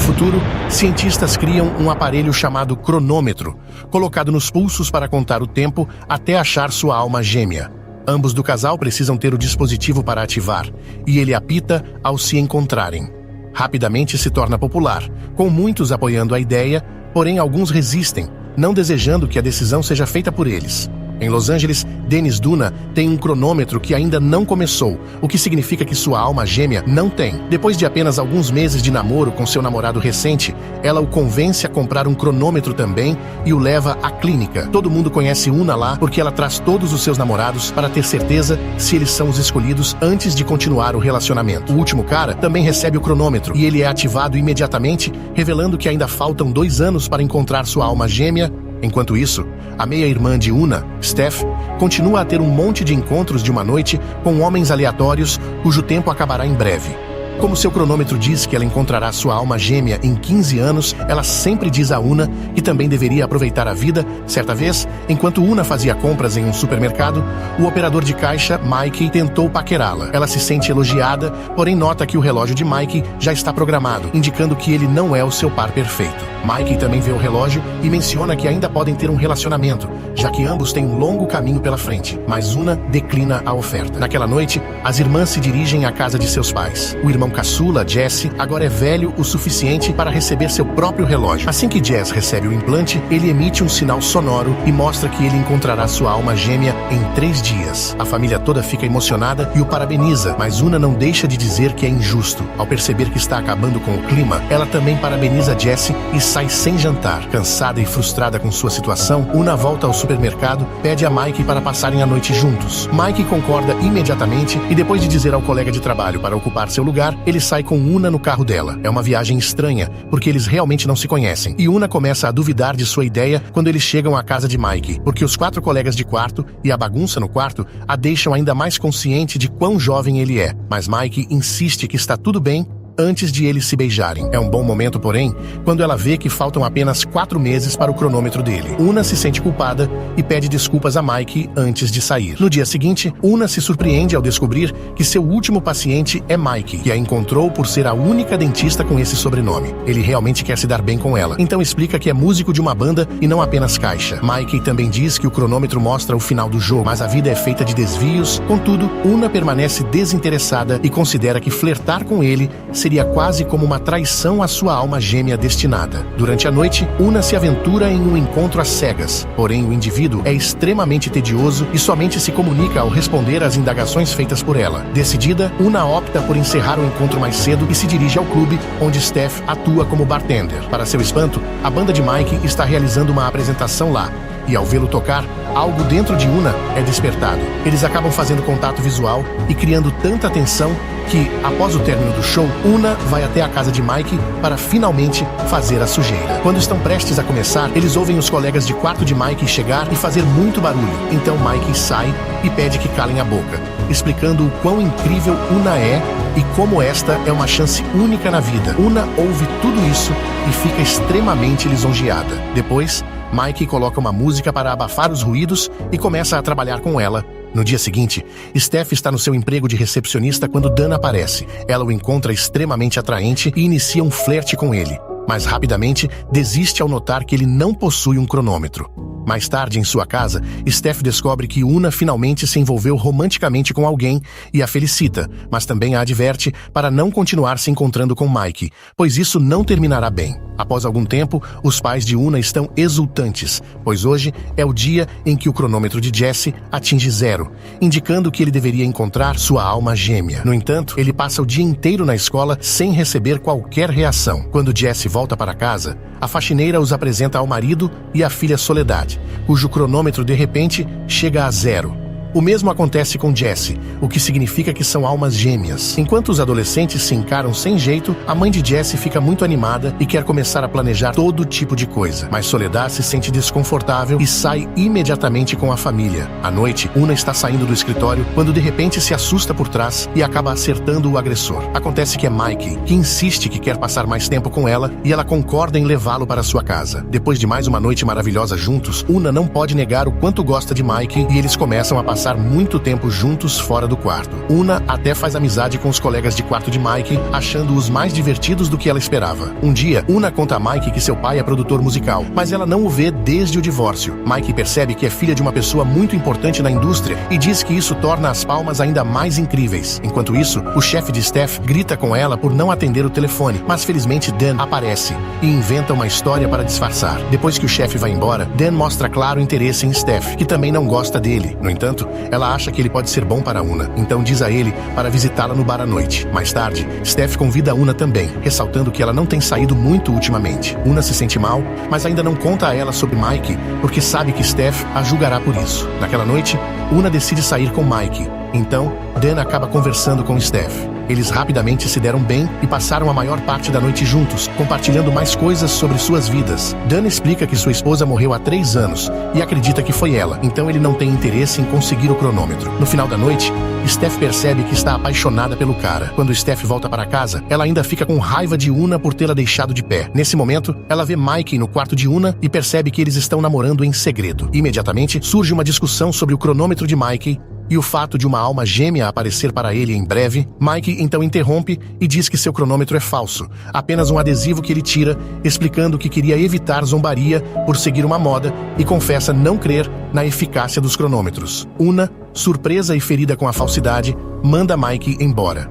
futuro, cientistas criam um aparelho chamado cronômetro, colocado nos pulsos para contar o tempo até achar sua alma gêmea. Ambos do casal precisam ter o dispositivo para ativar, e ele apita ao se encontrarem. Rapidamente se torna popular, com muitos apoiando a ideia, porém alguns resistem, não desejando que a decisão seja feita por eles. Em Los Angeles, Dennis Duna tem um cronômetro que ainda não começou, o que significa que sua alma gêmea não tem. Depois de apenas alguns meses de namoro com seu namorado recente, ela o convence a comprar um cronômetro também e o leva à clínica. Todo mundo conhece Una lá porque ela traz todos os seus namorados para ter certeza se eles são os escolhidos antes de continuar o relacionamento. O último cara também recebe o cronômetro e ele é ativado imediatamente, revelando que ainda faltam 2 anos para encontrar sua alma gêmea. Enquanto isso, a meia-irmã de Una, Steph, continua a ter um monte de encontros de uma noite com homens aleatórios cujo tempo acabará em breve. Como seu cronômetro diz que ela encontrará sua alma gêmea em 15 anos, ela sempre diz a Una que também deveria aproveitar a vida. Certa vez, enquanto Una fazia compras em um supermercado, o operador de caixa, Mike, tentou paquerá-la. Ela se sente elogiada, porém nota que o relógio de Mike já está programado, indicando que ele não é o seu par perfeito. Mike também vê o relógio e menciona que ainda podem ter um relacionamento, já que ambos têm um longo caminho pela frente, mas Una declina a oferta. Naquela noite, as irmãs se dirigem à casa de seus pais. O irmão caçula, Jesse, agora é velho o suficiente para receber seu próprio relógio. Assim que Jess recebe o implante, ele emite um sinal sonoro e mostra que ele encontrará sua alma gêmea em 3 dias. A família toda fica emocionada e o parabeniza, mas Una não deixa de dizer que é injusto. Ao perceber que está acabando com o clima, ela também parabeniza Jesse e sai sem jantar. Cansada e frustrada com sua situação, Una volta ao supermercado, pede a Mike para passarem a noite juntos. Mike concorda imediatamente e depois de dizer ao colega de trabalho para ocupar seu lugar, ele sai com Una no carro dela. É uma viagem estranha, porque eles realmente não se conhecem. E Una começa a duvidar de sua ideia quando eles chegam à casa de Mike, porque os 4 colegas de quarto e a bagunça no quarto a deixam ainda mais consciente de quão jovem ele é. Mas Mike insiste que está tudo bem antes de eles se beijarem. É um bom momento, porém, quando ela vê que faltam apenas 4 meses para o cronômetro dele. Una se sente culpada e pede desculpas a Mike antes de sair. No dia seguinte, Una se surpreende ao descobrir que seu último paciente é Mike, que a encontrou por ser a única dentista com esse sobrenome. Ele realmente quer se dar bem com ela, então explica que é músico de uma banda e não apenas caixa. Mike também diz que o cronômetro mostra o final do jogo, mas a vida é feita de desvios. Contudo, Una permanece desinteressada e considera que flertar com ele seria quase como uma traição à sua alma gêmea destinada. Durante a noite, Una se aventura em um encontro às cegas, porém o indivíduo é extremamente tedioso e somente se comunica ao responder às indagações feitas por ela. Decidida, Una opta por encerrar o encontro mais cedo e se dirige ao clube, onde Steph atua como bartender. Para seu espanto, a banda de Mike está realizando uma apresentação lá, e ao vê-lo tocar, algo dentro de Una é despertado. Eles acabam fazendo contato visual e criando tanta tensão que, após o término do show, Una vai até a casa de Mike para finalmente fazer a sujeira. Quando estão prestes a começar, eles ouvem os colegas de quarto de Mike chegar e fazer muito barulho. Então Mike sai e pede que calem a boca, explicando o quão incrível Una é e como esta é uma chance única na vida. Una ouve tudo isso e fica extremamente lisonjeada. Depois, Mike coloca uma música para abafar os ruídos e começa a trabalhar com ela. No dia seguinte, Steph está no seu emprego de recepcionista quando Dan aparece. Ela o encontra extremamente atraente e inicia um flerte com ele, mas rapidamente desiste ao notar que ele não possui um cronômetro. Mais tarde, em sua casa, Steph descobre que Una finalmente se envolveu romanticamente com alguém e a felicita, mas também a adverte para não continuar se encontrando com Mike, pois isso não terminará bem. Após algum tempo, os pais de Una estão exultantes, pois hoje é o dia em que o cronômetro de Jesse atinge 0, indicando que ele deveria encontrar sua alma gêmea. No entanto, ele passa o dia inteiro na escola sem receber qualquer reação. Quando Jesse volta para casa, a faxineira os apresenta ao marido e à filha Soledade, cujo cronômetro de repente chega a 0. O mesmo acontece com Jesse, o que significa que são almas gêmeas. Enquanto os adolescentes se encaram sem jeito, a mãe de Jesse fica muito animada e quer começar a planejar todo tipo de coisa. Mas Soledad se sente desconfortável e sai imediatamente com a família. À noite, Una está saindo do escritório quando de repente se assusta por trás e acaba acertando o agressor. Acontece que é Mike, que insiste que quer passar mais tempo com ela e ela concorda em levá-lo para sua casa. Depois de mais uma noite maravilhosa juntos, Una não pode negar o quanto gosta de Mike e eles começam a passar passar muito tempo juntos fora do quarto. Una até faz amizade com os colegas de quarto de Mike, achando-os mais divertidos do que ela esperava. Um dia, Una conta a Mike que seu pai é produtor musical, mas ela não o vê desde o divórcio. Mike percebe que é filha de uma pessoa muito importante na indústria e diz que isso torna as palmas ainda mais incríveis. Enquanto isso, o chefe de Steph grita com ela por não atender o telefone, mas felizmente Dan aparece e inventa uma história para disfarçar. Depois que o chefe vai embora, Dan mostra claro interesse em Steph, que também não gosta dele. No entanto, ela acha que ele pode ser bom para Una, então diz a ele para visitá-la no bar à noite. Mais tarde, Steph convida Una também, ressaltando que ela não tem saído muito ultimamente. Una se sente mal, mas ainda não conta a ela sobre Mike, porque sabe que Steph a julgará por isso. Naquela noite, Una decide sair com Mike. Então, Dan acaba conversando com Steph. Eles rapidamente se deram bem e passaram a maior parte da noite juntos, compartilhando mais coisas sobre suas vidas. Dan explica que sua esposa morreu há 3 anos e acredita que foi ela, então ele não tem interesse em conseguir o cronômetro. No final da noite, Steph percebe que está apaixonada pelo cara. Quando Steph volta para casa, ela ainda fica com raiva de Una por tê-la deixado de pé. Nesse momento, ela vê Mike no quarto de Una e percebe que eles estão namorando em segredo. Imediatamente, surge uma discussão sobre o cronômetro de Mike e o fato de uma alma gêmea aparecer para ele em breve. Mike então interrompe e diz que seu cronômetro é falso, apenas um adesivo que ele tira, explicando que queria evitar zombaria por seguir uma moda e confessa não crer na eficácia dos cronômetros. Una, surpresa e ferida com a falsidade, manda Mike embora.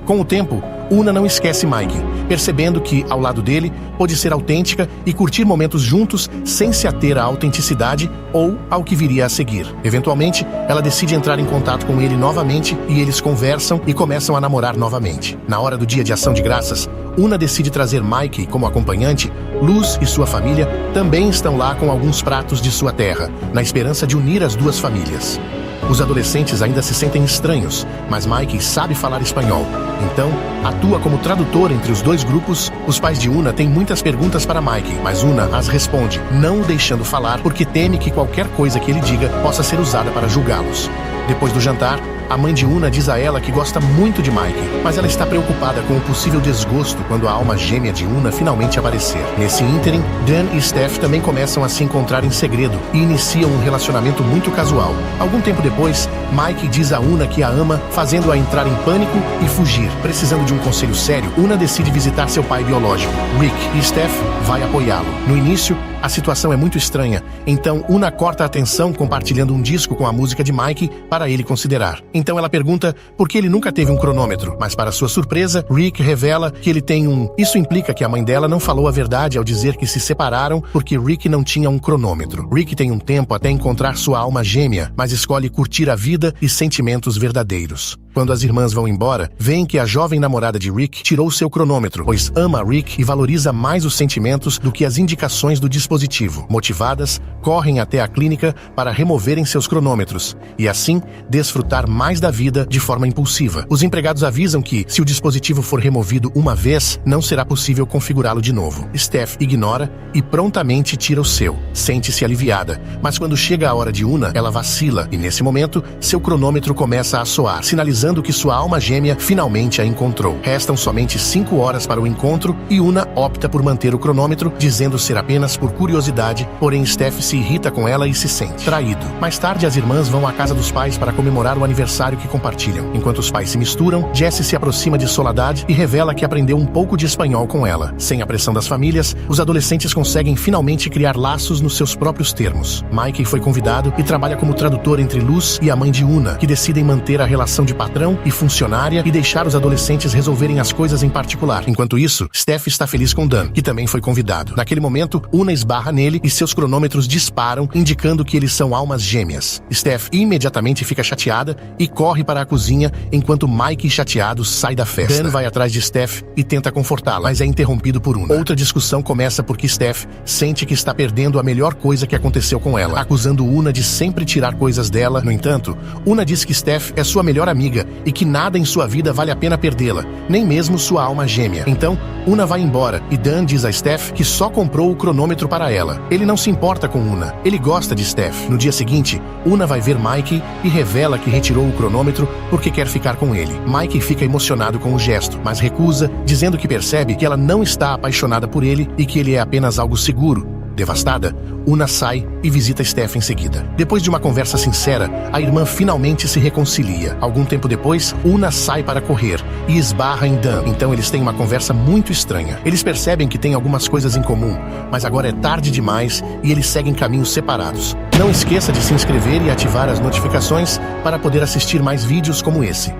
Com o tempo, Una não esquece Mike, percebendo que, ao lado dele, pode ser autêntica e curtir momentos juntos sem se ater à autenticidade ou ao que viria a seguir. Eventualmente, ela decide entrar em contato com ele novamente e eles conversam e começam a namorar novamente. Na hora do dia de ação de graças, Una decide trazer Mike como acompanhante. Luz e sua família também estão lá com alguns pratos de sua terra, na esperança de unir as duas famílias. Os adolescentes ainda se sentem estranhos, mas Mike sabe falar espanhol. Então, atua como tradutor entre os dois grupos. Os pais de Una têm muitas perguntas para Mike, mas Una as responde, não o deixando falar porque teme que qualquer coisa que ele diga possa ser usada para julgá-los. Depois do jantar, a mãe de Una diz a ela que gosta muito de Mike, mas ela está preocupada com o possível desgosto quando a alma gêmea de Una finalmente aparecer. Nesse ínterim, Dan e Steph também começam a se encontrar em segredo e iniciam um relacionamento muito casual. Algum tempo depois, Mike diz a Una que a ama, fazendo-a entrar em pânico e fugir. Precisando de um conselho sério, Una decide visitar seu pai biológico, Rick, e Steph vai apoiá-lo. No início, a situação é muito estranha, então Una corta a atenção compartilhando um disco com a música de Mike para ele considerar. Então ela pergunta por que ele nunca teve um cronômetro, mas para sua surpresa, Rick revela que ele tem um. Isso implica que a mãe dela não falou a verdade ao dizer que se separaram porque Rick não tinha um cronômetro. Rick tem um tempo até encontrar sua alma gêmea, mas escolhe curtir a vida e sentimentos verdadeiros. Quando as irmãs vão embora, veem que a jovem namorada de Rick tirou seu cronômetro, pois ama Rick e valoriza mais os sentimentos do que as indicações do dispositivo. Motivadas, correm até a clínica para removerem seus cronômetros e, assim, desfrutar mais da vida de forma impulsiva. Os empregados avisam que, se o dispositivo for removido uma vez, não será possível configurá-lo de novo. Steph ignora e prontamente tira o seu. Sente-se aliviada, mas quando chega a hora de Una, ela vacila e, nesse momento, seu cronômetro começa a soar, sinalizando que sua alma gêmea finalmente a encontrou. Restam somente 5 horas para o encontro e Una opta por manter o cronômetro, dizendo ser apenas por curiosidade, porém Steph se irrita com ela e se sente traído. Mais tarde, as irmãs vão à casa dos pais para comemorar o aniversário que compartilham. Enquanto os pais se misturam, Jessie se aproxima de Soledad e revela que aprendeu um pouco de espanhol com ela. Sem a pressão das famílias, os adolescentes conseguem finalmente criar laços nos seus próprios termos. Mike foi convidado e trabalha como tradutor entre Luz e a mãe de Una, que decidem manter a relação de patrão e funcionária e deixar os adolescentes resolverem as coisas em particular. Enquanto isso, Steph está feliz com Dan, que também foi convidado. Naquele momento, Una esbarra nele e seus cronômetros disparam, indicando que eles são almas gêmeas. Steph imediatamente fica chateada e corre para a cozinha, enquanto Mike, chateado, sai da festa. Dan vai atrás de Steph e tenta confortá-la, mas é interrompido por Una. Outra discussão começa porque Steph sente que está perdendo a melhor coisa que aconteceu com ela, acusando Una de sempre tirar coisas dela. No entanto, Una diz que Steph é sua melhor amiga e que nada em sua vida vale a pena perdê-la, nem mesmo sua alma gêmea. Então, Una vai embora e Dan diz a Steph que só comprou o cronômetro para ela. Ele não se importa com Una, ele gosta de Steph. No dia seguinte, Una vai ver Mike e revela que retirou o cronômetro porque quer ficar com ele. Mike fica emocionado com o gesto, mas recusa, dizendo que percebe que ela não está apaixonada por ele e que ele é apenas algo seguro. Devastada, Una sai e visita Steph em seguida. Depois de uma conversa sincera, a irmã finalmente se reconcilia. Algum tempo depois, Una sai para correr e esbarra em Dan. Então eles têm uma conversa muito estranha. Eles percebem que têm algumas coisas em comum, mas agora é tarde demais e eles seguem caminhos separados. Não esqueça de se inscrever e ativar as notificações para poder assistir mais vídeos como esse.